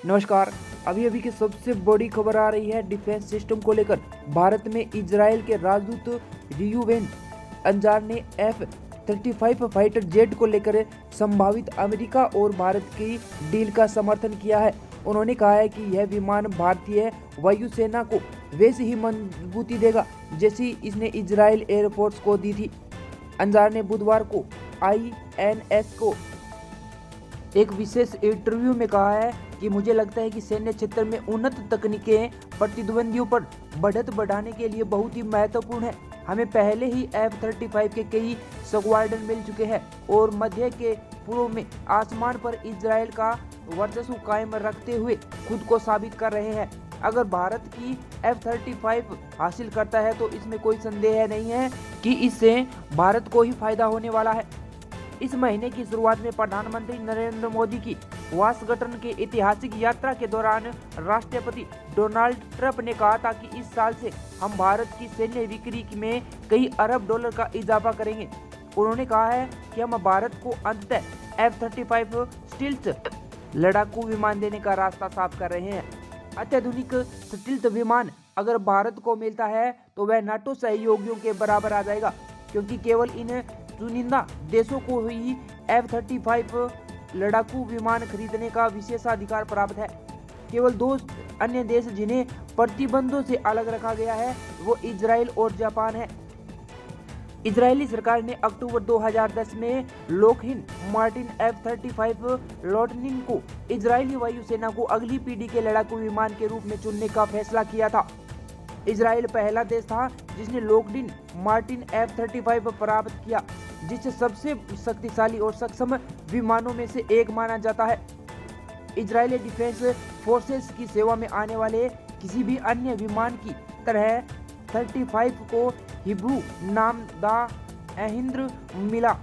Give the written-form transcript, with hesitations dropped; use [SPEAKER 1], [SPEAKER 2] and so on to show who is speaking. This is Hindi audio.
[SPEAKER 1] नमस्कार। अभी अभी की सबसे बड़ी खबर आ रही है डिफेंस सिस्टम को लेकर। भारत में इजराइल के राजदूत रियूवेन अंजार ने F-35 फाइटर जेट को लेकर संभावित अमेरिका और भारत की डील का समर्थन किया है। उन्होंने कहा है कि यह विमान भारतीय वायुसेना को वैसी ही मजबूती देगा जैसी इसने इजराइल एयरफोर्स को दी थी। अंजार ने बुधवार को INS को एक विशेष इंटरव्यू में कहा है कि मुझे लगता है कि सैन्य क्षेत्र में उन्नत तकनीकें प्रतिद्वंदियों पर बढ़त बढ़ाने के लिए बहुत ही महत्वपूर्ण है। हमें पहले ही F-35 के कई स्क्वाड्रन मिल चुके हैं और मध्य के पूर्व में आसमान पर इजराइल का वर्चस्व कायम रखते हुए खुद को साबित कर रहे हैं। अगर भारत की F-35 हासिल करता है तो इसमें कोई संदेह नहीं है कि इससे भारत को ही फायदा होने वाला है। इस महीने की शुरुआत में प्रधानमंत्री नरेंद्र मोदी की वाशिंगटन के ऐतिहासिक यात्रा के दौरान राष्ट्रपति डोनाल्ड ट्रंप ने कहा था कि इस साल से हम भारत की सैन्य बिक्री में कई अरब डॉलर का इजाफा करेंगे। उन्होंने कहा है कि हम भारत को अंततः F-35 स्टील्थ लड़ाकू विमान देने का रास्ता साफ कर रहे हैं। अत्याधुनिक स्टील्थ विमान अगर भारत को मिलता है तो वह नाटो सहयोगियों के बराबर आ जाएगा, क्योंकि केवल इन चुनिंदा देशों को ही F-35 लड़ाकू विमान खरीदने का विशेषाधिकार प्राप्त है। केवल दो अन्य देश जिन्हें प्रतिबंधों से अलग रखा गया है वो इजराइल और जापान है। इजरायली सरकार ने अक्टूबर 2010 में लॉकहीड मार्टिन F-35 लॉटनिन को इजरायली वायुसेना को अगली पीढ़ी के लड़ाकू विमान के रूप में चुनने का फैसला किया था। इजराइल पहला देश था जिसने लॉकहीड मार्टिन F-35 प्राप्त किया, जिसे सबसे शक्तिशाली और सक्षम विमानों में से एक माना जाता है। इजरायली डिफेंस फोर्सेस की सेवा में आने वाले किसी भी अन्य विमान की तरह 35 को हिब्रू नाम द एहिंद्र मिला।